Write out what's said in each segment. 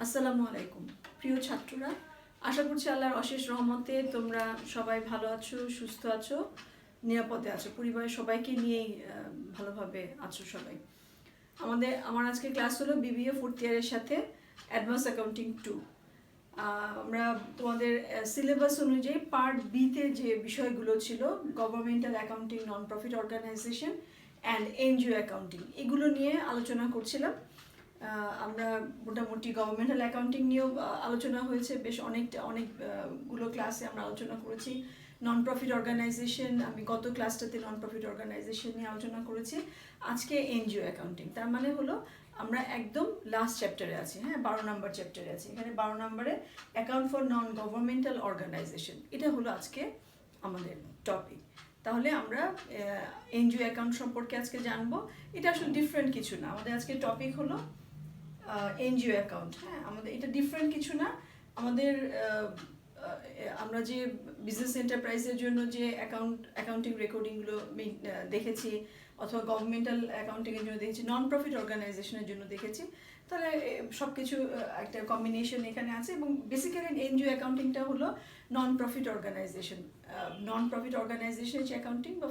আসসালামু আলাইকুম প্রিয় ছাত্ররা, আশা করছি আল্লাহর অশেষ রহমতে তোমরা সবাই ভালো আছো, সুস্থ আছো, নিরাপদে আছো, পরিবারের সবাইকে নিয়েই ভালোভাবে আছো সবাই। আমার আজকে ক্লাস হলো বিবিএ ফোর্থ ইয়ারের সাথে অ্যাডভান্স অ্যাকাউন্টিং 2। আমরা তোমাদের সিলেবাস অনুযায়ী পার্ট বিতে যে বিষয়গুলো ছিল, governmental accounting, non profit organisation and NGO accounting, এগুলো নিয়ে আলোচনা করছিলাম। আমরা মোটামুটি গভর্নমেন্টাল অ্যাকাউন্টিং নিয়েও আলোচনা হয়েছে, বেশ অনেকগুলো ক্লাসে আমরা আলোচনা করেছি। নন প্রফিট অর্গানাইজেশন, আমি গত ক্লাসটাতে নন প্রফিট অর্গানাইজেশন নিয়ে আলোচনা করেছি। আজকে এনজিও অ্যাকাউন্টিং, তার মানে হলো আমরা একদম লাস্ট চ্যাপ্টারে আছি, 12 নম্বর চ্যাপ্টারে আছি। এখানে 12 নম্বরে account for non governmental organisation, এটা হলো আজকে আমাদের টপিক। তাহলে আমরা এনজিও অ্যাকাউন্ট সম্পর্কে আজকে জানবো। এটা আসলে ডিফারেন্ট কিছু না, আমাদের আজকে টপিক হলো এনজিও অ্যাকাউন্ট। আমাদের এটা ডিফারেন্ট কিছু না। আমাদের আমরা যে বিজনেস এন্টারপ্রাইজের জন্য যে অ্যাকাউন্টিং রেকর্ডিংগুলো দেখেছি, অথবা গভর্নমেন্টাল অ্যাকাউন্টিংয়ের জন্য দেখেছি, নন প্রফিট অর্গানাইজেশনের জন্য দেখেছি, তাহলে সব কিছু একটা কম্বিনেশন এখানে আছে। এবং বেসিক্যালি এনজিও অ্যাকাউন্টিংটা হলো non profit organisation. Non profit organisation যে অ্যাকাউন্টিং বা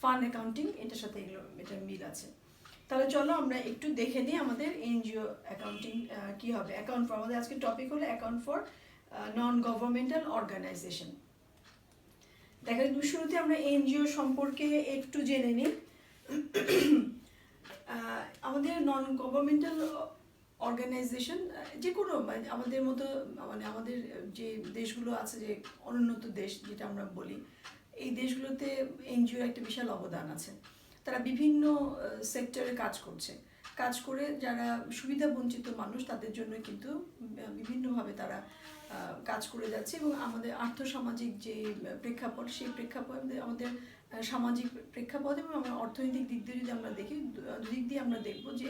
ফান্ড অ্যাকাউন্টিং, এটার সাথে এটার মিল আছে। তাহলে চলো আমরা একটু দেখে নিই আমাদের এনজিও অ্যাকাউন্টিং কী হবে। অ্যাকাউন্ট ফর, আমাদের আজকে টপিক হলো account for non governmental organisation. দেখা যাক, শুরুতে আমরা এনজিও সম্পর্কে একটু জেনে নিই। আমাদের নন গভর্নমেন্টাল অর্গানাইজেশন যে কোনো, আমাদের মতো, আমাদের যে দেশগুলো আছে, যে অনুন্নত দেশ যেটা আমরা বলি, এই দেশগুলোতে এনজিওর একটা বিশাল অবদান আছে। তারা বিভিন্ন সেক্টরে কাজ করে যারা সুবিধা বঞ্চিত মানুষ, তাদের জন্য কিন্তু বিভিন্নভাবে তারা কাজ করে যাচ্ছে। এবং আমাদের আর্থসামাজিক যে প্রেক্ষাপট, সেই প্রেক্ষাপটে আমাদের সামাজিক প্রেক্ষাপট এবং আমরা অর্থনৈতিক দিক দিয়ে যদি আমরা দেখি, দুদিক দিয়ে আমরা দেখবো যে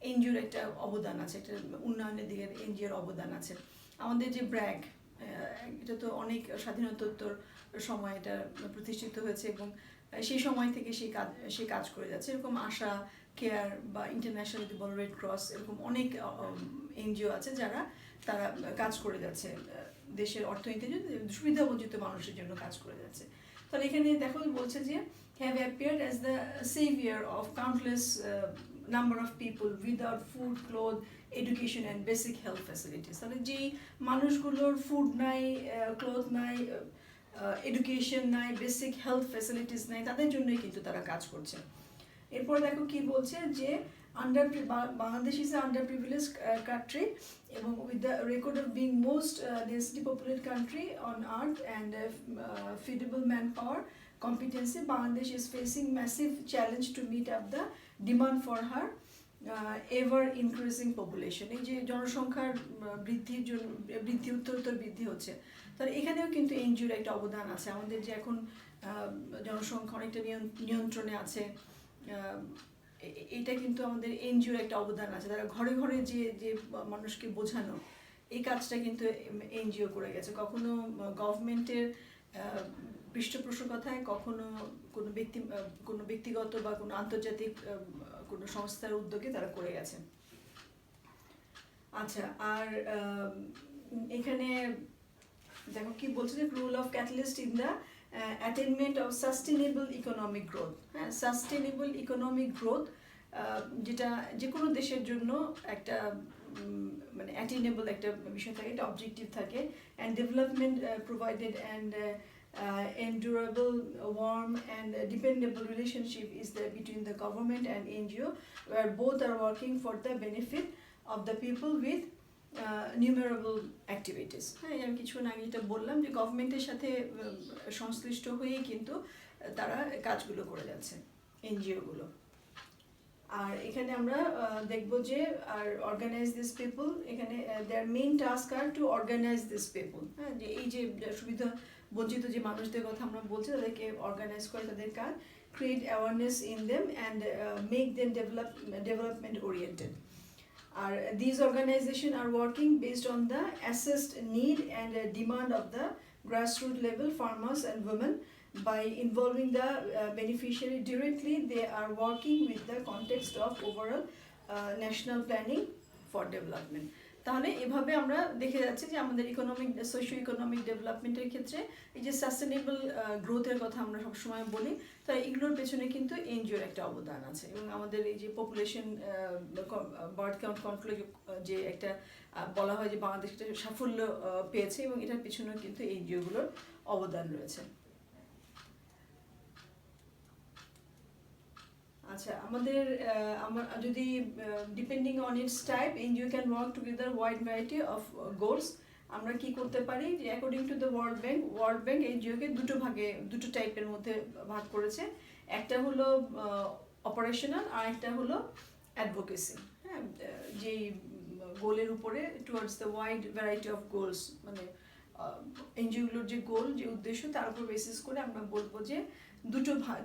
এনজিওর একটা অবদান আছে, একটা উন্নয়নের দিকে এনজিওর অবদান আছে। আমাদের যে ব্র্যাক, এটা তো অনেক স্বাধীনতোত্তর সময় এটা প্রতিষ্ঠিত হয়েছে এবং সেই সময় থেকে সে কাজ করে যাচ্ছে। এরকম আশা, কেয়ার বা ইন্টারন্যাশনাল যদি বলো, রেড ক্রস, এরকম অনেক এনজিও আছে তারা কাজ করে যাচ্ছে দেশের অর্থনীতির জন্য, সুবিধাবঞ্চিত মানুষের জন্য কাজ করে যাচ্ছে। তাহলে এখানে দেখো বলছে যে have appeared as the severe of countless number of people without food, cloth, education and basic health facilities. তাহলে যেই মানুষগুলোর ফুড নাই, ক্লোথ নাই, এডুকেশন নাই, বেসিক হেলথ ফ্যাসিলিটিস নাই, তাদের জন্যই কিন্তু তারা কাজ করছে। এরপর দেখো কি বলছে যে Bangladesh is a under privilege country এবং with the record of being most density populated country on earth and feedable man power competency, Bangladesh is facing massive challenge to meet up the demand for her ever increasing population. এই যে জনসংখ্যার বৃদ্ধি উত্তরোত্তর বৃদ্ধি হচ্ছে, তাহলে এখানেও কিন্তু এনজিওর একটা অবদান আছে। আমাদের যে এখন জনসংখ্যা অনেকটা নিয়ন্ত্রণে আছে, এটা কিন্তু আমাদের এনজিওর একটা অবদান আছে। তারা ঘরে ঘরে যে মানুষকে বোঝানো, এই কাজটা কিন্তু এনজিও করে গেছে। কখনো গভর্নমেন্টের পৃষ্ঠপোষকতায়, কখনো কোনো ব্যক্তিগত বা কোনো আন্তর্জাতিক কোনো সংস্থার উদ্যোগে তারা করে গেছে। আচ্ছা, আর এখানে দেখো কি বলছে যে role of catalyst in the attainment of sustainable economic growth. Sustainable economic growth যেটা যে কোনো দেশের জন্য একটা অ্যাটেনেবল একটা বিষয় থাকে, একটা অবজেক্টিভ থাকে। And development provided and endurable, warm and dependable relationship is there between the government and NGO, where both are working for the benefit of the people with numerable activities. আমি কিছুক্ষণ আগে যেটা বললাম যে গভর্নমেন্টের সাথে সংশ্লিষ্ট হয়েই কিন্তু তারা কাজগুলো করে যাচ্ছে, এনজিওগুলো। আর এখানে আমরা দেখব যে আর অর্গানাইজ দিস পিপল, এখানে there main task are to organise this people. যে এই যে সুবিধা বঞ্চিত যে মানুষদের কথা আমরা বলছি, তাদেরকে অর্গানাইজ করে তাদের কাজ, create awareness in them and make them development oriented. আর this organisation are working based on the assessed need and demand of the grassroot level farmers and women. By involving the beneficiary directly, they are working with the context of overall national planning for development. তাহলে এভাবে আমরা দেখে যাচ্ছি যে আমাদের socio economic ডেভেলপমেন্টের ক্ষেত্রে এই যে সাস্টেনেবল গ্রোথের কথা আমরা সবসময় বলি, তাই এগুলোর পেছনে কিন্তু এনজিওর একটা অবদান আছে। এবং আমাদের এই যে পপুলেশন বার্থ কাউন্ট কন্ট্রোল যে একটা বলা হয় যে বাংলাদেশ একটা সাফল্য পেয়েছে, এবং এটার পিছনেও কিন্তু এনজিওগুলোর অবদান রয়েছে। আচ্ছা, আমাদের যদি depending on its type, NGO can work together wide variety of goals. আমরা কি করতে পারি যে according to the world bank এনজিওকে দুটো টাইপের মধ্যে ভাগ করেছে। একটা হলো অপারেশনাল, আর একটা হলো অ্যাডভোকেসি। হ্যাঁ, যেই গোলের উপরে towards the wide variety of goals, মানে এনজিওগুলোর যে গোল, যে উদ্দেশ্য, তার উপর বেসিস করে আমরা বলবো যে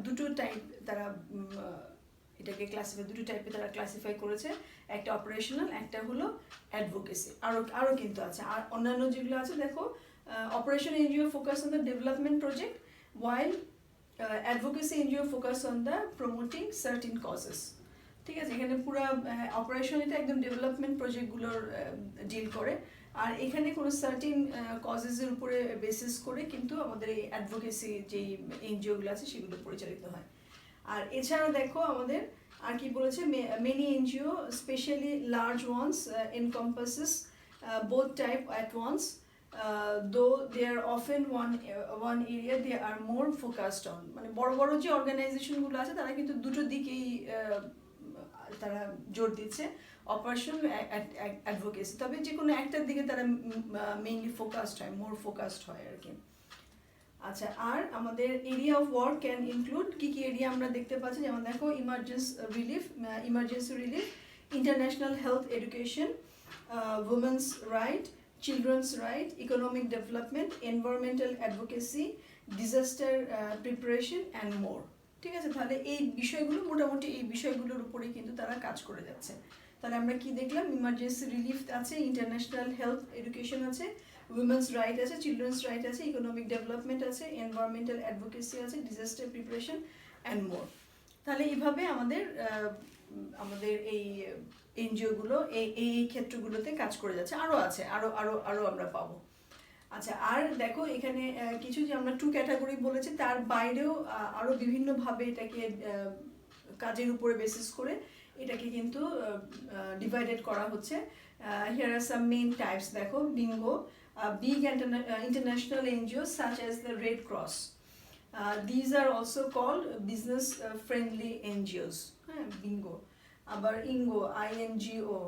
দুটো টাইপ তারা এটাকে দুটো টাইপে তারা ক্লাসিফাই করেছে। একটা অপারেশনাল, একটা হলো অ্যাডভোকেসি। আরও কিন্তু আছে, আর অন্যান্য যেগুলো আছে দেখো, operation NGO focus on the development project, while advocacy NGO focus on the promoting sardine causes. ঠিক আছে, এখানে পুরো অপারেশন এটা একদম ডেভেলপমেন্ট প্রজেক্টগুলোর ডিল করে, আর এখানে কোনো সার্টিন কজেসের উপরে বেসিস করে কিন্তু আমাদের এই অ্যাডভোকেসি যেই এনজিওগুলো আছে সেগুলো পরিচালিত হয়। আর এছাড়া দেখো আমাদের আর কি বলেছে, many NGO specially large ones encompasses both type at once, though they are often one area they are more focused on. মানে বড় বড় যে অর্গানাইজেশনগুলো আছে তারা কিন্তু দুটো দিকেই তারা জোর দিচ্ছে, অপারেশন অ্যাডভোকেসি, তবে যে কোনো একটার দিকে তারা মেইনলি মোর ফোকাসড হয় আর কি। আচ্ছা, আর আমাদের area of work can include কি এরিয়া আমরা দেখতে পাচ্ছি, যেমন দেখো emergency relief, international health education, women's right, children's right, economic development, environmental advocacy, disaster preparation and more. ঠিক আছে, তাহলে এই বিষয়গুলো মোটামুটি এই বিষয়গুলোর উপরে কিন্তু তারা কাজ করে যাচ্ছে। তাহলে আমরা কি দেখলাম, ইমার্জেন্সি রিলিফ আছে, ইন্টারন্যাশনাল হেলথ এডুকেশন আছে, উইমেন্স রাইট আছে, চিলড্রেন্স রাইট আছে, ইকোনমিক ডেভেলপমেন্ট আছে, এনভায়রনমেন্টাল অ্যাডভোকেসি আছে, ডিজাস্টার প্রিপারেশন অ্যান্ড মোর। তাহলে এইভাবে আমাদের এই এনজিওগুলো এই ক্ষেত্রগুলোতে কাজ করে যাচ্ছে। আরও আছে, আরও আমরা পাবো। আচ্ছা, আর দেখো এখানে কিছু যে আমরা 2 ক্যাটাগরি বলেছি, তার বাইরেও আরও বিভিন্নভাবে এটাকে কাজের উপরে বেসিস করে এটাকে কিন্তু ডিভাইডেড করা হচ্ছে। Here are some main types, দেখো, BINGO, big international NGOs such as the Red Cross. These are also called business friendly NGOs. Bingo. Abar INGO, INGO,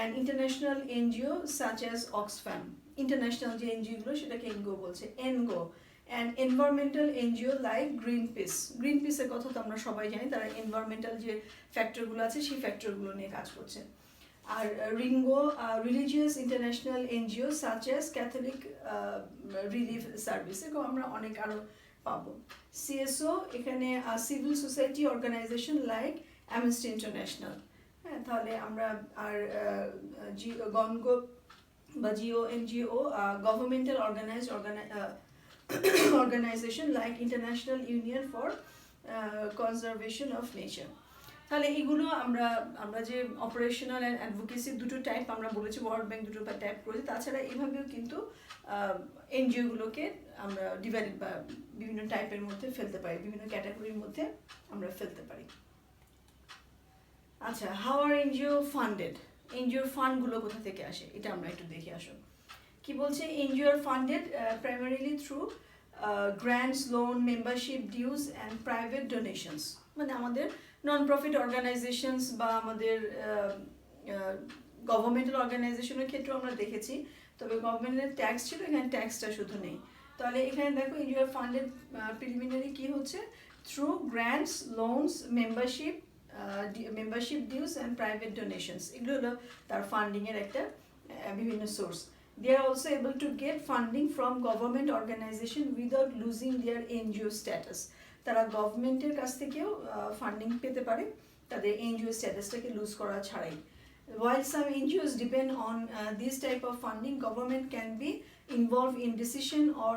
an international NGO such as Oxfam. International যে NGO গুলো সেটাকে INGO বলছে। NGO, an environmental NGO like Greenpeace এর কথা তো আমরা সবাই জানি, তারা environmental যে ফ্যাক্টরগুলো আছে সেই ফ্যাক্টরগুলো নিয়ে কাজ করছে। আর RINGO, religious international NGO such as Catholic Relief Service, এরকম আমরা অনেক আরও পাবো। সিএসও, এখানে civil society organization like Amnesty International. হ্যাঁ, তাহলে আমরা আর গনগো বা NGO, governmental organization like International Union for Conservation of Nature. তাহলে এগুলো আমরা যে অপারেশনাল অ্যান্ড অ্যাডভোকেসি দুটো টাইপ আমরা বলেছি, ওয়ার্ল্ড ব্যাংক দুটো টাইপ করেছে। তাছাড়া এইভাবেও কিন্তু এনজিওগুলোকে আমরা ডিভাইডেড বা বিভিন্ন টাইপের মধ্যে ফেলতে পারি, বিভিন্ন ক্যাটাগরির মধ্যে আমরা ফেলতে পারি। আচ্ছা, হাউ আর এনজিও ফান্ডেড? এনজিওর ফান্ডগুলো কোথা থেকে আসে এটা আমরা একটু দেখে আসো। কি বলছে, NGO are funded primarily through grants, loan, membership dues and private donations. মানে আমাদের নন প্রফিট অর্গানাইজেশনস বা আমাদের গভর্নমেন্টাল অর্গানাইজেশনের ক্ষেত্রেও আমরা দেখেছি, তবে গভর্নমেন্টের ট্যাক্স ছিল, এখানে ট্যাক্সটা শুধু নেই। তাহলে এখানে দেখো এনজিও ফান্ডেড প্রিলিমিনারি কি হচ্ছে, through grants, loans, membership dues and private donations. এগুলো হলো তার ফান্ডিংয়ের একটা বিভিন্ন source. They are also able to get funding from government organization without losing their NGO status. তারা গভর্নমেন্টের কাছ থেকেও ফান্ডিং পেতে পারে তাদের এনজিও স্ট্যাটাসটাকে লুজ করা ছাড়াই। While some NGOs depend on this type of funding, government can be involved in decision or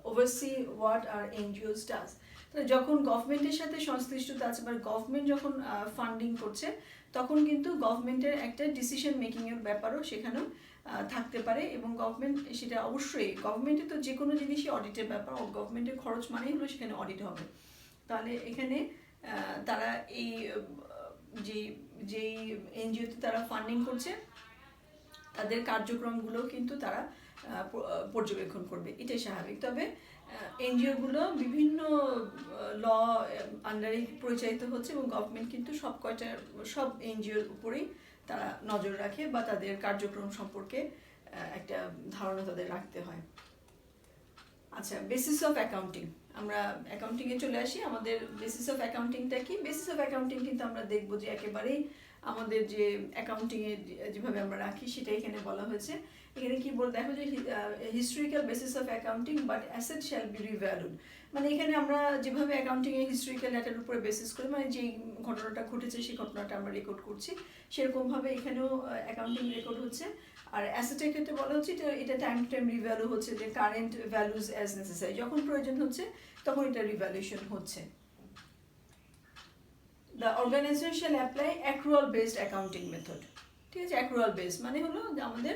oversee what our NGOs does. তো যখন গভর্নমেন্টের সাথে সংশ্লিষ্টতা আছে বা গভর্নমেন্ট যখন ফান্ডিং করছে তখন কিন্তু গভর্নমেন্টের একটা ডিসিশন মেকিংয়ের ব্যাপারও সেখানেও থাকতে পারে, এবং গভর্নমেন্ট সেটা অবশ্যই, গভর্নমেন্টের তো যে কোনো জিনিসই অডিটের ব্যাপার, গভর্নমেন্টের খরচ মানেই হলো সেখানে অডিট হবে। তাহলে এখানে তারা এই যেই এনজিওতে তারা ফান্ডিং করছে তাদের কার্যক্রমগুলো কিন্তু তারা পর্যবেক্ষণ করবে, এটাই স্বাভাবিক। তবে এনজিওগুলো বিভিন্ন ল আন্ডারে পরিচালিত হচ্ছে এবং গভর্নমেন্ট কিন্তু সব এনজিওর উপরেই তারা নজর রাখে বা তাদের কার্যক্রম সম্পর্কে একটা ধারণা তাদের রাখতে হয়। আচ্ছা, বেসিস অফ অ্যাকাউন্টিং, আমরা অ্যাকাউন্টিংয়ে চলে আসি। আমাদের বেসিস অফ অ্যাকাউন্টিংটা কি? বেসিস অফ অ্যাকাউন্টিং কিন্তু আমরা দেখবো যে একেবারেই আমাদের যে অ্যাকাউন্টিংয়ে যেভাবে আমরা রাখি সেটাই এখানে বলা হয়েছে। এখানে কি বল দেখো যে historical basis of accounting but asset shall be revalued. মানে এখানে আমরা যেভাবে অ্যাকাউন্টিংয়ে হিস্টোরিক্যাল ডাটার উপরে বেসিস করে, মানে যেই ঘটনাটা ঘটেছে সেই ঘটনাটা আমরা রেকর্ড করছি, সেরকমভাবে এখানেও অ্যাকাউন্টিং রেকর্ড হচ্ছে। আর অ্যাসেটের ক্ষেত্রে বলা হচ্ছে এটা টাইম টু টাইম রিভ্যালু হচ্ছে, যে কারেন্ট ভ্যালুজ অ্যাজ নেসেসারি, যখন প্রয়োজন হচ্ছে তখন এটা রিভ্যালুয়েশন হচ্ছে। The organization shall apply accrual based accounting method. ঠিক আছে, অ্যাক্রুয়াল বেস মানে হলো যে আমাদের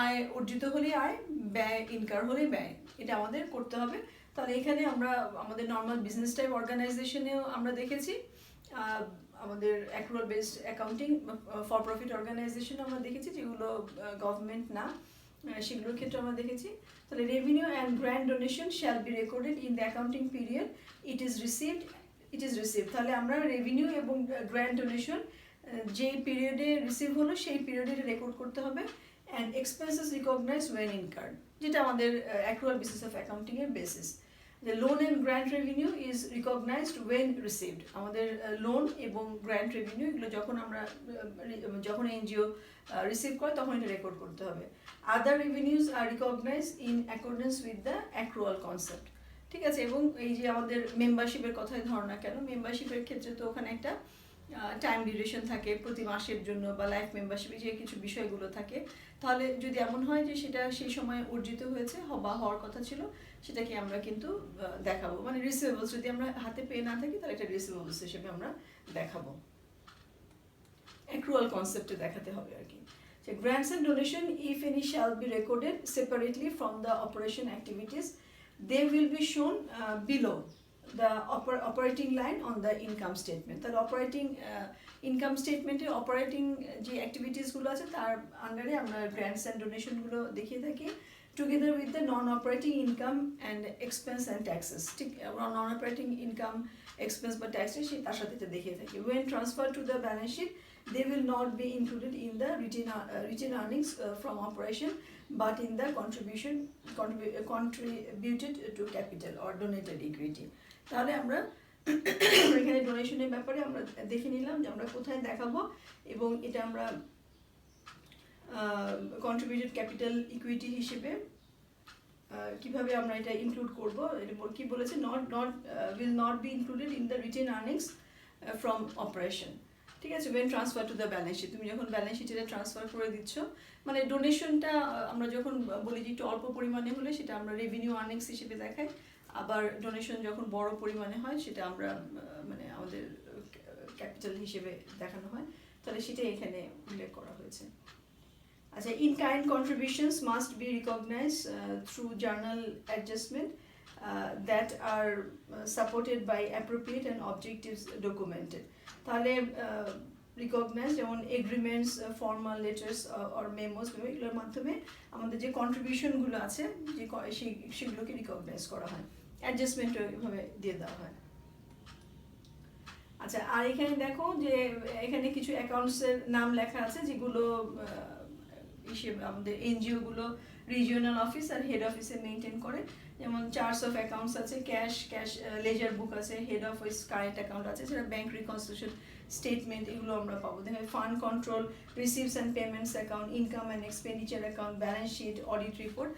আয় অর্জিত হলে আয়, ব্যয় ইনকার হলে ব্যয়, এটা আমাদের করতে হবে। তাহলে এখানে আমরা আমাদের নর্মাল বিজনেস টাইপ অর্গানাইজেশনেও আমরা দেখেছি আমাদের accrual based accounting, for profit organization আমরা দেখেছি যেগুলো গভর্নমেন্ট না, সেগুলোর ক্ষেত্রে আমরা দেখেছি। তাহলে revenue and grand donation shall be recorded in the accounting period it is received. তাহলে আমরা রেভিনিউ এবং গ্র্যান্ড ডোনেশন যেই পিরিয়ডে রিসিভ হলো সেই পিরিয়ডে রেকর্ড করতে হবে। And expenses recognize when incurred, যেটা আমাদের অ্যাক্রুয়াল বেসিস অফ অ্যাকাউন্টিংয়ের basis. The loan and grant revenue is recognized when received. আমাদের লোন এবং গ্র্যান্ট রেভিনিউ এগুলো যখন এনজিও রিসিভ করে তখন এটা রেকর্ড করতে হবে। Other revenues are recognized in accordance with the accrual concept. ঠিক আছে, এবং এই যে আমাদের মেম্বারশিপের কথাই ধর না কেন, মেম্বারশিপের ক্ষেত্রে তো ওখানে একটা টাইম ডিউরেশন থাকে প্রতি মাসের জন্য, বা লাইফ মেম্বারশিপে যে কিছু বিষয়গুলো থাকে। তাহলে যদি এমন হয় যে সেটা সেই সময় অর্জিত হয়েছে বা হওয়ার কথা ছিল, সেটাকে আমরা কিন্তু দেখাবো, মানে রিসিভেবলস যদি আমরা হাতে পেয়ে না থাকি তাহলে এটা রিসিভেবলস হিসেবে আমরা দেখাবো, অ্যাক্রুয়াল কনসেপ্টে দেখাতে হবে আর কি। Grants and donation if any shall be recorded separately from the operation activities, they will be shown below the operating line on the income statement. তাহলে অপারেটিং ইনকাম স্টেটমেন্টে অপারেটিং যে অ্যাক্টিভিটিসগুলো আছে তার আন্ডারে আমরা গ্র্যান্টস অ্যান্ড ডোনেশনগুলো দেখিয়ে থাকি, together with the non operating income and expense and taxes. ঠিক, নন অপারেটিং ইনকাম এক্সপেন্স বা ট্যাক্সেস তার সাথে এটা দেখিয়ে থাকি। When transfer to the balance sheet they will not be included in the retained earnings from operation but in the contributed to capital or donated equity. তাহলে আমরা এখানে ডোনেশনের ব্যাপারে আমরা দেখে নিলাম যে আমরা কোথায় দেখাবো, এবং এটা আমরা কন্ট্রিবিউটেড ক্যাপিটাল ইকুইটি হিসেবে কিভাবে আমরা এটা ইনক্লুড করব। এটা কি বলেছে, will not be included in the retained earnings from operation। ঠিক আছে, when transfer to the balance sheet, তুমি যখন ব্যালেন্স শিটে ট্রান্সফার করে দিচ্ছ, মানে ডোনেশনটা আমরা যখন বলি যে একটু অল্প পরিমাণে হলে সেটা আমরা রেভিনিউ আর্নিংস হিসেবে দেখাই, আবার ডোনেশন যখন বড় পরিমাণে হয় সেটা আমরা মানে আমাদের ক্যাপিটাল হিসেবে দেখানো হয়, তাহলে সেটাই এখানে উল্লেখ করা হয়েছে। আচ্ছা, in kind contributions must be recognized through journal adjustment that are supported by appropriate and objectives documented. তাহলে রিকগনাইজ যেমন agreements, formal letters or memos, এগুলোর মাধ্যমে আমাদের যে কন্ট্রিবিউশনগুলো আছে যে সেগুলোকে রিকগনাইজ করা হয়, অ্যাডজাস্টমেন্টও এভাবে দিয়ে দেওয়া হয়। আচ্ছা, আর এখানে দেখো যে এখানে কিছু অ্যাকাউন্টসের নাম লেখা আছে যেগুলো হিসেবে আমাদের এনজিওগুলো রিজিওনাল অফিস আর হেড অফিসে মেনটেন করে। যেমন চার্টস অফ অ্যাকাউন্টস আছে, ক্যাশ লেজার বুক আছে, হেড অফিস কারেন্ট অ্যাকাউন্ট আছে, সেটা ব্যাংক রিকনস্ট্রাকশন স্টেটমেন্ট এগুলো আমরা পাবো। দেখেন fund control, receives and payments account, income and expenditure account, balance sheet, audit report.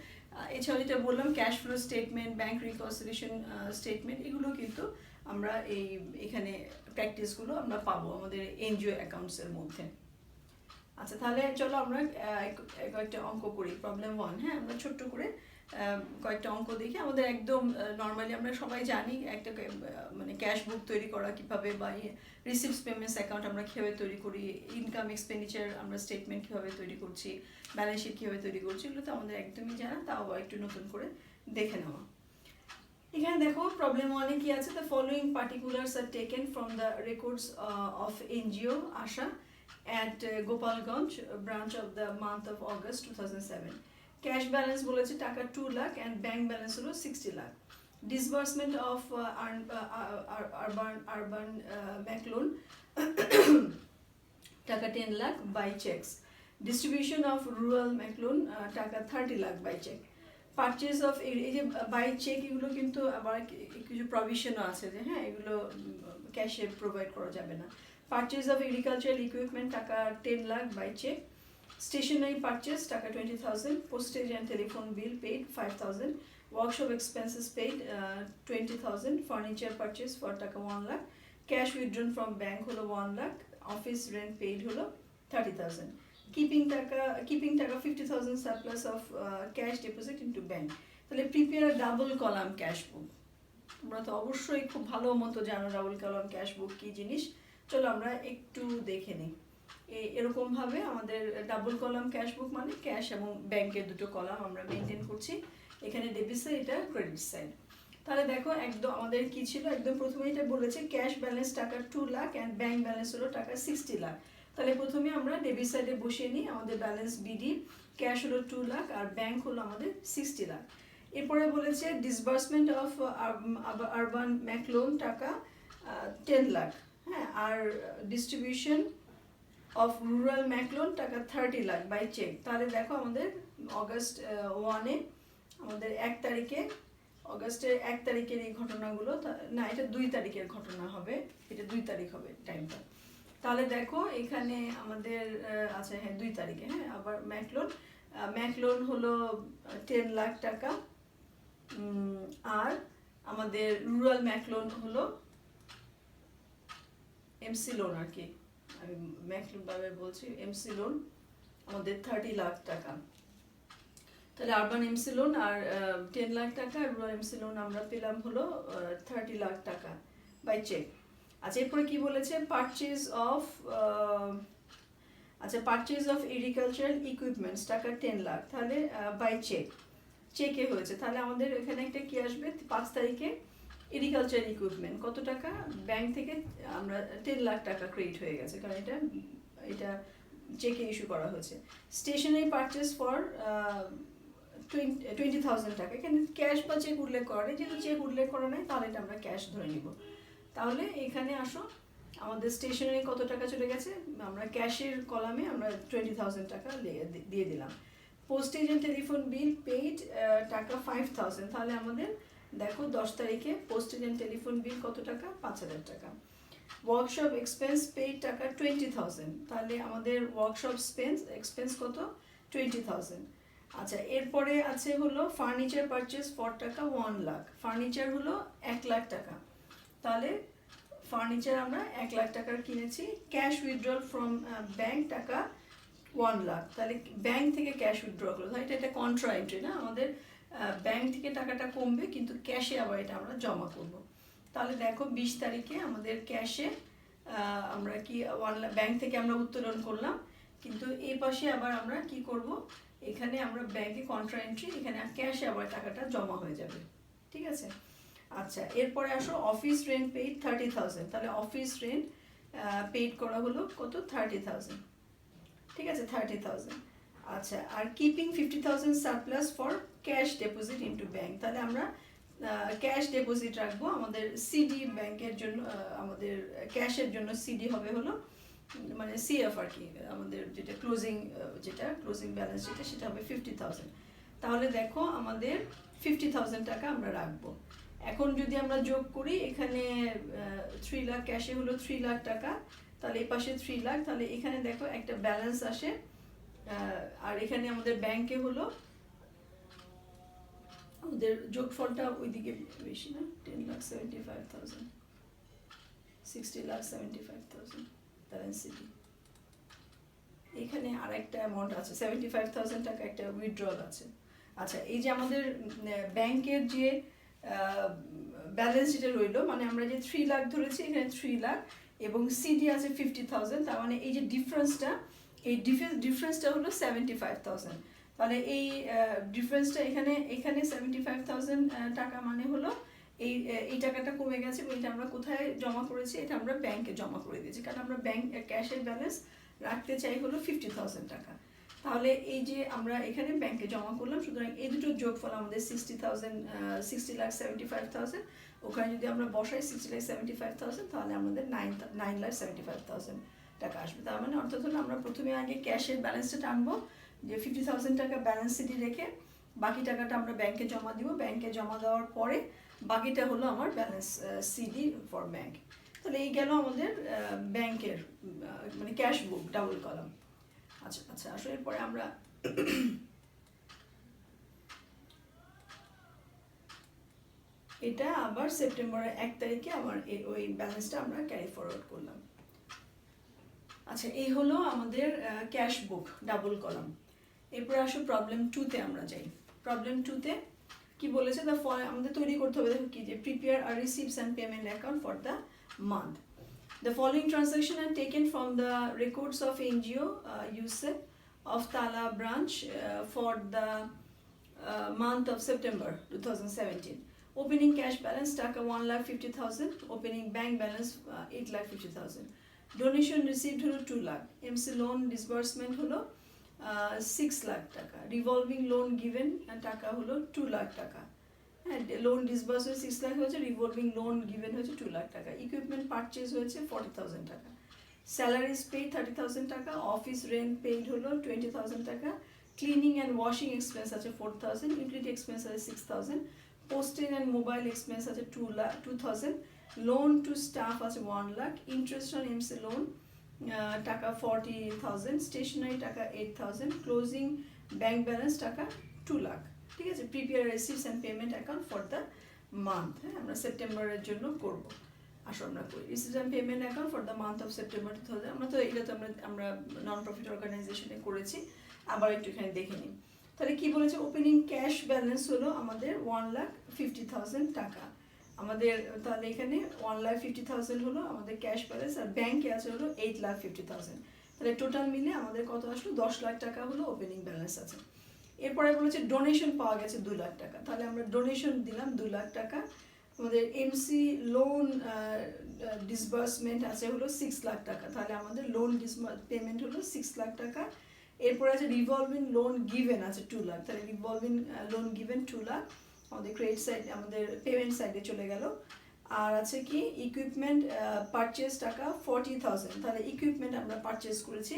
এছাড়াও যেটা বললাম cash flow statement, bank reconstruction statement, এগুলো কিন্তু আমরা এখানে প্র্যাকটিসগুলো আমরা পাবো আমাদের এনজিও অ্যাকাউন্টসের মধ্যে। আচ্ছা তাহলে চলো আমরা কয়েকটা অঙ্ক করি, প্রবলেম 1। হ্যাঁ, আমরা ছোট্ট করে কয়েকটা অঙ্ক দেখি। আমাদের একদম নর্মালি আমরা সবাই জানি একটা মানে ক্যাশ বুক তৈরি করা কিভাবে, বা রিসিপ্টস পেমেন্টস অ্যাকাউন্ট আমরা কীভাবে তৈরি করি, ইনকাম এক্সপেন্ডিচার আমরা স্টেটমেন্ট কীভাবে তৈরি করছি, ব্যালেন্স শিট কীভাবে তৈরি করছি, এগুলো তো আমাদের একদমই জানা, তাও একটু নতুন করে দেখে নেওয়া। এখানে দেখো প্রবলেম 1-এ কি আছে, the following particulars are taken from the records of NGO Asha at Gopalganj branch of the month of August 2007. Cash balance বলেছে টাকা 2 লাখ and bank balance হলো 60 lakh. Disbursement of urban bank loan টাকা 10 lakh by checks. Distribution of rural bank loan টাকা 30 lakh by check. Purchase of এই যে by check এগুলো কিন্তু আবার কিছু প্রভিশনও আছে যে হ্যাঁ এগুলো ক্যাশে প্রোভাইড করা যাবে না। Purchase of agricultural equipment টাকা 10 lakh by check. Stationery purchase টাকা 20,000. Postage and telephone bill paid 5,000. Workshop expenses paid 20,000. Furniture purchase for টাকা 1 lakh. Cash withdrawn from bank হলো 1 lakh. Office rent paid হলো 30,000. Keeping টাকা 50,000 surplus of cash deposit into bank. তাহলে prepare a double column cash book. তোমরা তো অবশ্যই খুব ভালো মতো জানো ডাবল কলাম ক্যাশ বুক কি জিনিস। চলো আমরা একটু দেখে নিই। এরকম ভাবে আমাদের ডাবল কলাম ক্যাশ বুক মানে ক্যাশ এবং ব্যাংকের দুটো কলাম আমরা মেনটেন করছি। এখানে ডেবিট সাইড, এটা ক্রেডিট সাইড। তাহলে দেখো একদম আমাদের কি ছিল, একদম প্রথমে এটা বলেছে ক্যাশ ব্যালেন্স টাকা 2 লাখ অ্যান্ড ব্যাংক ব্যালেন্স হলো টাকা 60 লাখ। তাহলে প্রথমে আমরা ডেবিট সাইডে বসিয়ে নিই, আমাদের ব্যালেন্স বিডি, ক্যাশ হলো 2 লাখ আর ব্যাংক হলো আমাদের 60 লাখ। এরপরে বলেছে disbursement of urban mac loan taka 10 lakh. হ্যাঁ, আর distribution of rural mac loan taka 30 lakh by check. তাহলে দেখো আমাদের অগাস্ট 1-এ আমাদের 1 তারিখে, অগাস্টের 1 তারিখের এই ঘটনাগুলো, না এটা 2 তারিখের ঘটনা হবে, এটা 2 তারিখ হবে টাইমটা। তাহলে দেখো এখানে আমাদের আচ্ছা হ্যাঁ 2 তারিখে, হ্যাঁ আবার ম্যাক লোন হলো 10 লাখ টাকা, আর আমাদের রুরাল ম্যাক লোন হলো এমসি লোন, আর কি আমি ম্যাক লোন ভাবে বলছি, এমসি লোন আমাদের 30 লাখ টাকা। তাহলে আরবান এমসি লোন আর 10 লাখ টাকা, রুরাল এমসি লোন আমরা পেলাম হলো 30 লাখ টাকা বাই চেক। আচ্ছা এরপরে কি বলেছে, পারচেজ অফ এগ্রিকালচারাল ইকুইপমেন্টস টাকা 10 লাখ, তাহলে বাই চেকে হয়েছে। তাহলে আমাদের এখানে একটা কি আসবে, 5 তারিখে এগ্রিকালচার ইকুইপমেন্ট কত টাকা, ব্যাংক থেকে আমরা 10 লাখ টাকা ক্রেডিট হয়ে গেছে, কারণ এটা চেকে ইস্যু করা হয়েছে। স্টেশনারি পারচেস ফর 20,000 টাকা, এখানে ক্যাশ বা চেক উল্লেখ করা নেই, যেহেতু চেক উল্লেখ করা নেই তাহলে এটা আমরা ক্যাশ ধরে নিব। তাহলে এখানে আসো আমাদের স্টেশনারি কত টাকা চলে গেছে, আমরা ক্যাশের কলামে আমরা 20,000 টাকা দিয়ে দিলাম। Postage and telephone bill paid টাকা 5,000, তাহলে আমাদের দেখো 10 তারিখে পোস্টেজ এন্ড টেলিফোন বিল কত টাকা, 5,000 টাকা। ওয়ার্কশপ এক্সপেন্স পেইড টাকা 20,000, তাহলে আমাদের ওয়ার্কশপ এক্সপেন্স কত, 20,000। আচ্ছা এরপরে আছে হলো ফার্নিচার পারচেস ফর টাকা 1 লাখ, ফার্নিচার হলো 1 লাখ টাকা, তাহলে ফার্নিচার আমরা 1 লাখ টাকার কিনেছি। ক্যাশ উইথড্রল ফ্রম ব্যাংক টাকা 1 লাখ, তাহলে ব্যাংক থেকে ক্যাশ উইথড্র করলো, তাহলে এটা কন্ট্রা এন্ট্রি না, আমাদের ব্যাংক থেকে টাকাটা কমবে কিন্তু ক্যাশে আবার এটা আমরা জমা করব। তাহলে দেখো 20 তারিখে আমাদের ক্যাশে আমরা কি 1 লাখ ব্যাংক থেকে আমরা উত্তোলন করলাম, কিন্তু এই পাশে আবার আমরা কি করব, এখানে আমরা ব্যাংকে কন্ট্রা এন্ট্রি, এখানে ক্যাশে আবার টাকাটা জমা হয়ে যাবে, ঠিক আছে। আচ্ছা এরপরে আসো অফিস রেন্ট পেইড 30,000, তাহলে অফিস রেন্ট পেইড করা হলো কত, 30,000, ঠিক আছে 30,000। আচ্ছা আর keeping 50,000 surplus for cash deposit into bank, তাহলে আমরা ক্যাশ ডেপোজিট রাখবো আমাদের সিডি ব্যাংকের জন্য, আমাদের ক্যাশের জন্য সিডি হবে হলো মানে সিএফ আর কি, আমাদের যেটা ক্লোজিং ব্যালেন্স যেটা সেটা হবে 50,000। তাহলে দেখো আমাদের 50,000 টাকা আমরা রাখবো। এখন যদি আমরা যোগ করি এখানে 3 লাখ ক্যাশে হলো 3 লাখ টাকা, তাহলে এই পাশে 3 লাখ, তাহলে এখানে দেখো একটা ব্যালেন্স আসে, আর এখানে আমাদের ব্যাংকে হলো আমাদের যোগফলটা ওইদিকে বেশি না, 10,75,000, 60,75,000 ব্যালেন্স সিটি। এখানে আর একটা অ্যামাউন্ট আছে 75,000 টাকা একটা উইথড্রল আছে। আচ্ছা, এই যে আমাদের ব্যাংকের যে ব্যালেন্স যেটা রইলো, মানে আমরা যে 3 লাখ ধরেছি, এখানে 3 লাখ এবং সিডি আছে 50,000, তার মানে এই যে ডিফারেন্সটা, এই ডিফারেন্সটা হলো 75,000। তাহলে এই ডিফারেন্সটা এখানে 75,000 টাকা মানে হলো এই টাকাটা কমে গেছে এবং এটা আমরা কোথায় জমা করেছি, এটা আমরা ব্যাংকে জমা করে দিয়েছি, কারণ আমরা ব্যাংক ক্যাশের ব্যালেন্স রাখতে চাই হলো 50,000 টাকা। তাহলে এই যে আমরা এখানে ব্যাংকে জমা করলাম, সুতরাং এই দুটোর যোগফল আমাদের 60,75,000। ওখানে যদি আমরা বসাই 60,75,000, তাহলে আমাদের 9,75,000 টাকা আসবে। তার মানে অর্থাৎ হলো আমরা প্রথমে আগে ক্যাশের ব্যালেন্সটা টানবো, যে 50,000 টাকা ব্যালেন্স সিডি রেখে বাকি টাকাটা আমরা ব্যাংকে জমা দিব। ব্যাংকে জমা দেওয়ার পরে বাকিটা হলো আমার ব্যালেন্স সিডি ফর ব্যাংক। তাহলে এই গেল আমাদের ব্যাংকের মানে ক্যাশ বুক ডাবল কলাম। আচ্ছা আচ্ছা, আসলে এরপরে আমরা এটা আবার সেপ্টেম্বরের 1 তারিখে আমার ওই ব্যালেন্সটা আমরা ক্যারি ফরওয়ার্ড করলাম। আচ্ছা, এই হলো আমাদের ক্যাশ বুক ডাবল কলাম। এরপরে আসো প্রবলেম 2-তে আমরা যাই। প্রবলেম 2-তে কি বলেছে, আমাদের তৈরি করতে হবে, দেখো কি যে প্রিপেয়ার আর receives and payment account for the month. The following transactions are taken from the records of NGO USEP of Tala branch for the month of September 2017. Opening cash balance taka 1,50,000, opening bank balance 8,50,000. Donation received holo 2 lakh, MC loan disbursement holo 6 lakh taka, revolving loan given taka holo 2 lakh taka, loan disburse হয়েছে 6 লাখ হয়েছে, revolving loan given হয়েছে 2 লাখ টাকা, equipment purchase হয়েছে 40,000 টাকা, salaries paid 30,000 টাকা, office rent paid হলো 20,000 টাকা, cleaning and washing expense আছে 4,000, ইউটিলিটি এক্সপেন্স আছে 6,000, পোস্টেজ অ্যান্ড মোবাইল এক্সপেন্স আছে 2,000, লোন টু স্টাফ আছে 1 lakh, interest on MC loan টাকা 40,000, স্টেশনারি টাকা 8,000, ক্লোজিং ব্যাংক ব্যালেন্স টাকা 2 লাখ। ঠিক আছে, prepare receives and payment account for the month. হ্যাঁ, আমরা সেপ্টেম্বরের জন্য করব। আসো আমরা করি receives and payment account for the month of September 2000। আমরা তো এটা তো আমরা নন প্রফিট অর্গানাইজেশনে করেছি, আবার একটু এখানে দেখে নিই। তাহলে কি বলেছে, ওপেনিং ক্যাশ ব্যালেন্স হলো আমাদের 1,50,000 টাকা আমাদের। তাহলে এখানে 1,50,000 হলো আমাদের ক্যাশ ব্যালেন্স, আর ব্যাংকে আছে হলো 8,50,000। তাহলে টোটাল মিলে আমাদের কত আসলো, 10 লাখ টাকা হলো ওপেনিং ব্যালেন্স আছে। এরপরে বলেছে ডোনেশন পাওয়া গেছে 2 লাখ টাকা, তাহলে আমরা ডোনেশন দিলাম 2 লাখ টাকা। আমাদের এমসি লোন ডিসবার্সমেন্ট আছে হলো 6 লাখ টাকা, তাহলে আমাদের লোন পেমেন্ট হলো 6 লাখ টাকা। এরপরে আছে রিভলভিং লোন গিভেন আছে 2 লাখ, তাহলে রিভলভিং লোন গিভেন 2 লাখ আমাদের ক্রেডিট সাইড, আমাদের পেমেন্ট সাইডে চলে গেল। আর আছে কি ইকুইপমেন্ট পারচেজ টাকা 40,000, তাহলে ইকুইপমেন্ট আমরা পারচেজ করেছি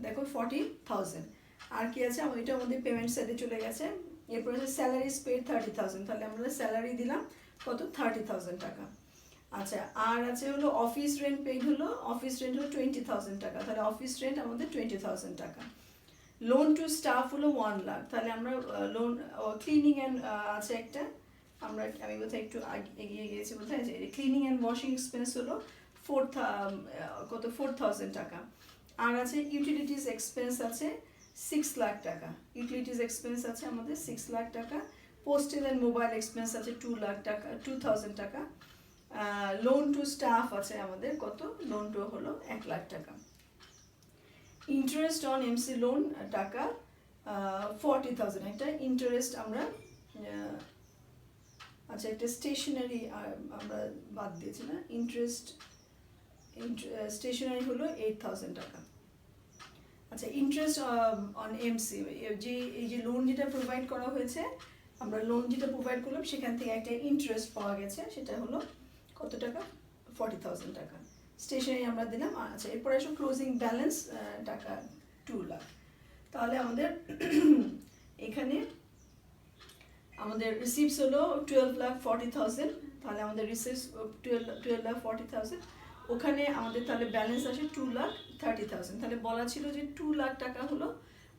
দেখো 40,000। আর কি আছে, এটা আমাদের পেমেন্ট সাইডে চলে গেছে। এরপর আছে স্যালারিজ পেড 30,000, তাহলে আমরা স্যালারি দিলাম কত 30,000 টাকা। আচ্ছা, আর আছে হলো অফিস রেন্ট পেড হলো, অফিস রেন্ট হলো 20,000 টাকা, তাহলে অফিস রেন্ট আমাদের 20,000 টাকা। লোন টু স্টাফ হলো 1 লাখ, তাহলে আমরা লোন ক্লিনিং অ্যান্ড আছে একটা, আমি বোধহয় একটু এগিয়ে গিয়েছি বোধহয়, যে ক্লিনিং অ্যান্ড ওয়াশিং এক্সপেন্স হলো 4,000 টাকা। আর আছে ইউটিলিটিস এক্সপেন্স আছে 6 লাখ টাকা, ইউটিলিটিস এক্সপেন্স আছে আমাদের 6 লাখ টাকা। পোস্টেজ অ্যান্ড মোবাইল এক্সপেন্স আছে 2 লাখ টাকা, 2,000 টাকা। লোন টু স্টাফ আছে আমাদের কত, লোন টু হলো 1 লাখ টাকা। ইন্টারেস্ট অন এমসি লোন টাকা 40,000, একটা ইন্টারেস্ট আমরা আচ্ছা একটা স্টেশনারি আমরা বাদ দিয়েছি না, ইন্টারেস্ট স্টেশনারি হলো 8,000 টাকা। আচ্ছা, ইন্টারেস্ট অন এমসি, যে এই যে লোন যেটা প্রোভাইড করা হয়েছে, আমরা লোন যেটা প্রোভাইড করলাম সেখান থেকে একটা ইন্টারেস্ট পাওয়া গেছে, সেটা হলো কত টাকা, 40,000 টাকা। স্টেশনারি আমরা দিলাম। আচ্ছা, এরপরে আসো ক্লোজিং ব্যালেন্স টাকা 2 লাখ। তাহলে আমাদের এখানে আমাদের রিসিভস হলো 12,40,000, তাহলে আমাদের রিসিভস 12,40,000। ওখানে আমাদের তাহলে ব্যালেন্স আসে 2,30,000, তাহলে বলা ছিল যে 2 লাখ টাকা হলো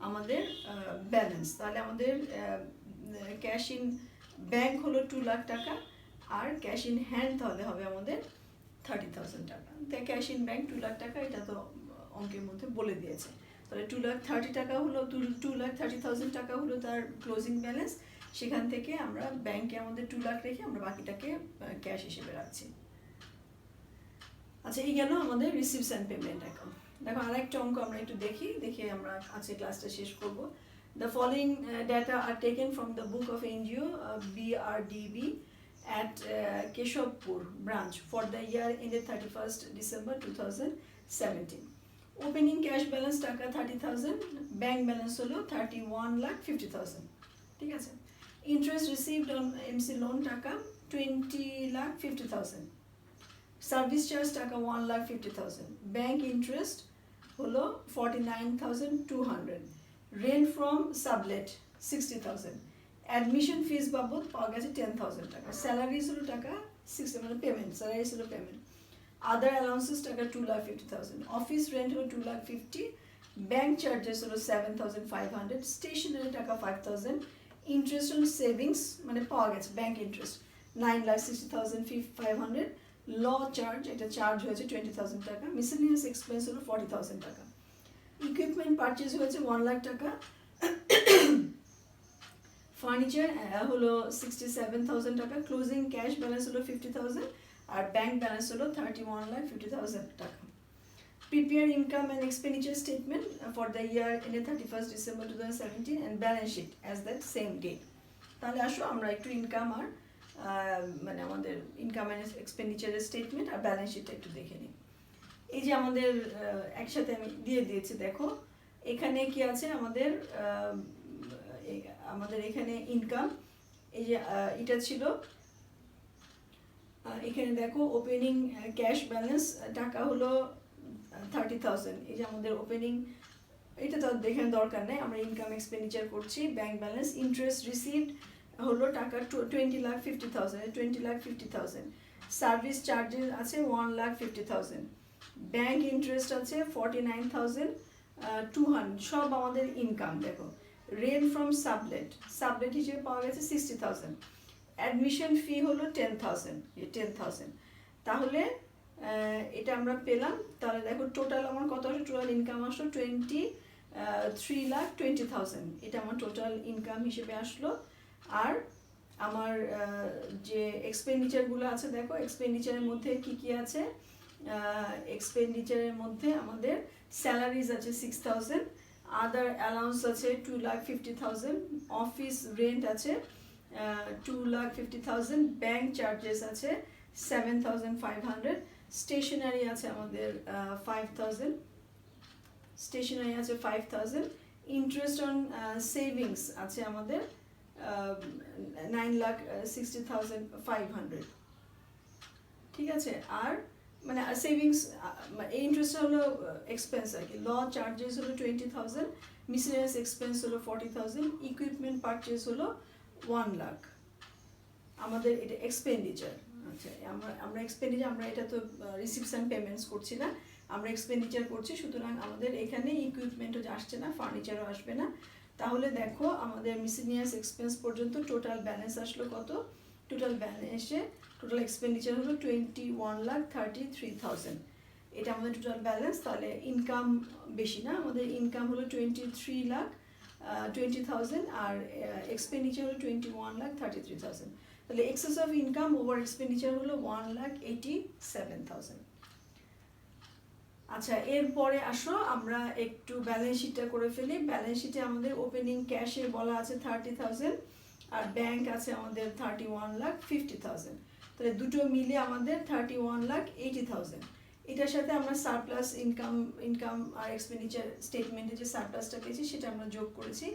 আমাদের ব্যালেন্স। তাহলে আমাদের ক্যাশ ইন ব্যাংক হলো 2 লাখ টাকা, আর ক্যাশ ইন হ্যান্ড তাহলে হবে আমাদের 30,000 টাকা। তাই ক্যাশ ইন ব্যাংক 2 লাখ টাকা, এটা তো অঙ্কের মধ্যে বলে দিয়েছে। তাহলে 2,30,000 টাকা হলো 2,30,000 টাকা হলো তার ক্লোজিং ব্যালেন্স। সেখান থেকে আমরা ব্যাংকে আমাদের 2 লাখ রেখে আমরা বাকিটাকে ক্যাশ হিসেবে রাখছি। আচ্ছা, এই গেল আমাদের রিসিভস অ্যান্ড পেমেন্ট অ্যাকাউন্ট। দেখো আরেকটা অঙ্ক আমরা একটু দেখে আমরা আজকে ক্লাসটা শেষ করব। The following data are taken from the book of NGO BRDB at Keshavpur branch for the year ended 31st December 2017. Opening cash balance টাকা 30,000, bank balance হলো 31,50,000। ঠিক আছে। Interest received on MC loan টাকা 20,50,000। সার্ভিস চার্জ টাকা 1,50,000। Bank interest হলো 49,200। Rent from sublet 60,000। Admission fees বাবদ পাওয়া গেছে 10,000 টাকা। স্যালারিজ হলো টাকা 60, মানে পেমেন্ট, স্যালারিজ হলো পেমেন্ট। আদার অ্যালাউন্সেস টাকা 2,50,000। অফিস রেন্ট হলো 2,50,000। ব্যাংক চার্জেস হলো 7,500। স্টেশনারি টাকা 5,000। ইন্টারেস্ট অন সেভিংস মানে পাওয়া গেছে ব্যাংক ইন্টারেস্ট 9,60,500। ল চার্জ, এটা চার্জ হয়েছে 20,000 টাকা। মিসেলিনিয়াস এক্সপেন্স হলো 40,000 টাকা। ইকুইপমেন্ট পারচেজ হয়েছে 1 লাখ টাকা। ফার্নিচার হলো 67,000 টাকা। ক্লোজিং ক্যাশ ব্যালেন্স হলো 50,000 আর ব্যাংক ব্যালেন্স হলো 31,50,000 টাকা। Prepare income and expenditure statement for the year ended 31st December 2017 and balance sheet as that same date. তাহলে আসো আমরা একটু ইনকাম আর মানে আমাদের ইনকাম অ্যান্ড এক্সপেন্ডিচারের স্টেটমেন্ট আর ব্যালেন্স শিটটা একটু দেখে নিই। এই যে আমাদের একসাথে আমি দিয়ে দিয়েছি, দেখো এখানে কি আছে আমাদের এখানে ইনকাম, এই যে এটা ছিল, এখানে দেখো ওপেনিং ক্যাশ ব্যালেন্স টাকা হলো 30,000। এই যে আমাদের ওপেনিং, এটা তো দেখার দরকার নেই, আমরা ইনকাম এক্সপেন্ডিচার করছি। ব্যাংক ব্যালেন্স ইন্টারেস্ট রিসিভড হলো টাকা 20,50,000, 20,50,000। সার্ভিস চার্জেস আছে 1,50,000। ব্যাংক ইন্টারেস্ট আছে 49,200। সব আমাদের ইনকাম। দেখো রেন্ট ফ্রম সাবলেট হিসেবে পাওয়া গেছে 60,000। অ্যাডমিশন ফি হলো 10,000। তাহলে এটা আমরা পেলাম। তাহলে দেখো টোটাল আমার কত আসলো, টোটাল ইনকাম আসলো 3,20,000। এটা আমার টোটাল ইনকাম হিসেবে আসলো। আর আমার যে এক্সপেন্ডিচারগুলো আছে, দেখো এক্সপেন্ডিচারের মধ্যে কি কি আছে। এক্সপেন্ডিচারের মধ্যে আমাদের স্যালারিজ আছে 6,000, আদার অ্যালাউন্স আছে 2,50,000, অফিস রেন্ট আছে 2,50,000, ব্যাংক চার্জেস আছে 7,500, স্টেশনারি আছে আমাদের 5,000, ইন্টারেস্ট অন সেভিংস আছে আমাদের 9,60,500। ঠিক আছে। আর মানে সেভিংস ইন্টারেস্ট হলো এক্সপেন্স আর কি। ল চার্জেস হলো 20,000, মিসেলিনিয়াস এক্সপেন্স হলো 40,000, ইকুইপমেন্ট পারচেস হলো 1 লাখ। আমাদের এটা এক্সপেন্ডিচার। আচ্ছা, আমরা এক্সপেন্ডিচার, আমরা এটা তো রিসিভস অ্যান্ড পেমেন্টস করছি না, আমরা এক্সপেন্ডিচার করছি, সুতরাং আমাদের এখানে ইকুইপমেন্টও আসছে না, ফার্নিচারও আসবে না। তাহলে দেখো আমাদের মিসেলিনিয়াস এক্সপেন্স পর্যন্ত টোটাল ব্যালেন্স আসলো কত। টোটাল ব্যালেন্সে টোটাল এক্সপেন্ডিচার হলো 21,33,000। এটা আমাদের টোটাল ব্যালেন্স। তাহলে ইনকাম বেশি না, আমাদের ইনকাম হলো 23,20,000 আর এক্সপেন্ডিচার হলো 21,33,000। তাহলে access of income over expenditure হলো 1,87,000। আচ্ছা, এরপরে আসো আমরা একটু ব্যালেন্স শিটটা করে ফেলি। ব্যালেন্স শিটে আমাদের ওপেনিং ক্যাশে বলা আছে 30,000 আর ব্যাংক আছে আমাদের 31,50,000। তাহলে দুটো মিলে আমাদের 31,80,000। এটার সাথে আমরা সারপ্লাস ইনকাম আর এক্সপেন্ডিচার স্টেটমেন্টে যে সারপ্লাসটা পেয়েছি সেটা আমরা যোগ করেছি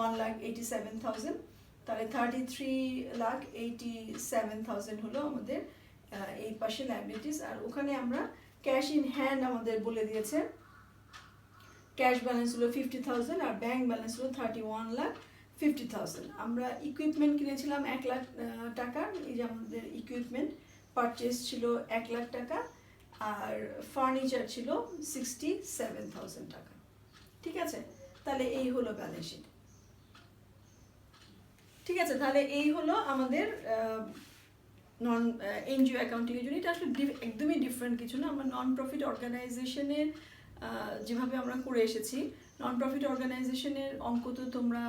1,87,000। তাহলে 33,87,000 হলো আমাদের এই পাশে লাইবিলিটিস। আর ওখানে আমরা ক্যাশ ইন হ্যান্ড আমাদের বলে দিয়েছে, ক্যাশ ব্যালেন্স হলো 50,000 আর ব্যাংক ব্যালেন্স হলো 31,50,000। আমরা ইকুইপমেন্ট কিনেছিলাম 1 লাখ টাকার। এই যে আমাদের ইকুইপমেন্ট পারচেস ছিল 1 লাখ টাকা আর ফার্নিচার ছিল 67,000 টাকা। ঠিক আছে। তাহলে এই হলো ব্যালেন্স শিট। ঠিক আছে। তাহলে এই হলো আমাদের নন এনজিও অ্যাকাউন্টিংয়ের জন্য। এটা আসলে একদমই ডিফারেন্ট কিছু না। আমরা নন প্রফিট অর্গানাইজেশনের যেভাবে আমরা করে এসেছি, নন প্রফিট অর্গানাইজেশনের অঙ্ক তো তোমরা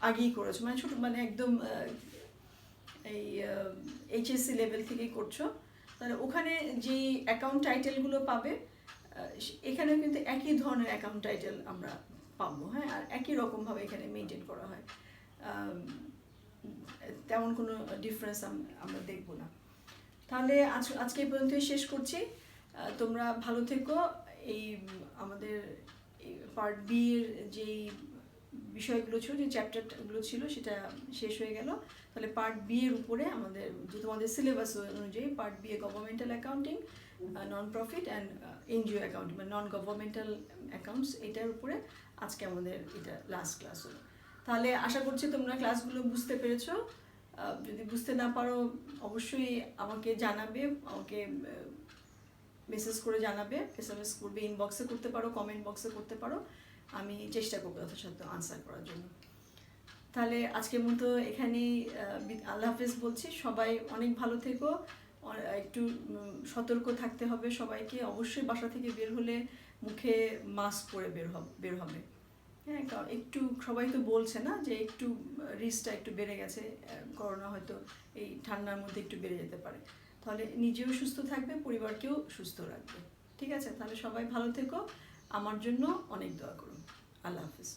আগেই করেছো, মানে ছোটো, মানে একদম এই এইচএসসি লেভেল থেকেই করছো। তাহলে ওখানে যেই অ্যাকাউন্ট টাইটেলগুলো পাবে, এখানে কিন্তু একই ধরনের অ্যাকাউন্ট টাইটেল আমরা পাবো, হ্যাঁ, আর একই রকমভাবে এখানে মেনটেন করা হয়, তেমন কোনো ডিফারেন্স আমরা দেখব না। তাহলে আজকে এই পর্যন্তই শেষ করছি। তোমরা ভালো থেকো। এই আমাদের পার্ট বি এর যেই বিষয়গুলো ছিল, যে চ্যাপ্টারগুলো ছিল, সেটা শেষ হয়ে গেল। তাহলে পার্ট বি এর উপরে আমাদের যে তোমাদের সিলেবাস অনুযায়ী পার্ট বি এ governmental accounting, non profit and NGO accounting, মানে নন গভর্নমেন্টাল অ্যাকাউন্টস, এটার উপরে আজকে আমাদের এটা লাস্ট ক্লাস হলো। তাহলে আশা করছি তোমরা ক্লাসগুলো বুঝতে পেরেছো। যদি বুঝতে না পারো অবশ্যই আমাকে জানাবে, আমাকে মেসেজ করে জানাবে, এসএমএস করবে, ইনবক্সে করতে পারো, কমেন্ট বক্সে করতে পারো, আমি চেষ্টা করবো যথাসাধ্য আনসার করার জন্য। তাহলে আজকের মতো এখানেই আল্লাহ হাফেজ বলছি। সবাই অনেক ভালো থেকো, একটু সতর্ক থাকতে হবে সবাইকে। অবশ্যই বাসা থেকে বের হলে মুখে মাস্ক পরে বের হবে, হ্যাঁ, কারণ একটু সবাই তো বলছে না যে একটু রিস্কটা একটু বেড়ে গেছে, করোনা হয়তো এই ঠান্ডার মধ্যে একটু বেড়ে যেতে পারে। তাহলে নিজেও সুস্থ থাকবে, পরিবারকেও সুস্থ রাখবে। ঠিক আছে, তাহলে সবাই ভালো থেকো, আমার জন্য অনেক দোয়া করুন। আল্লাহ হাফিজ।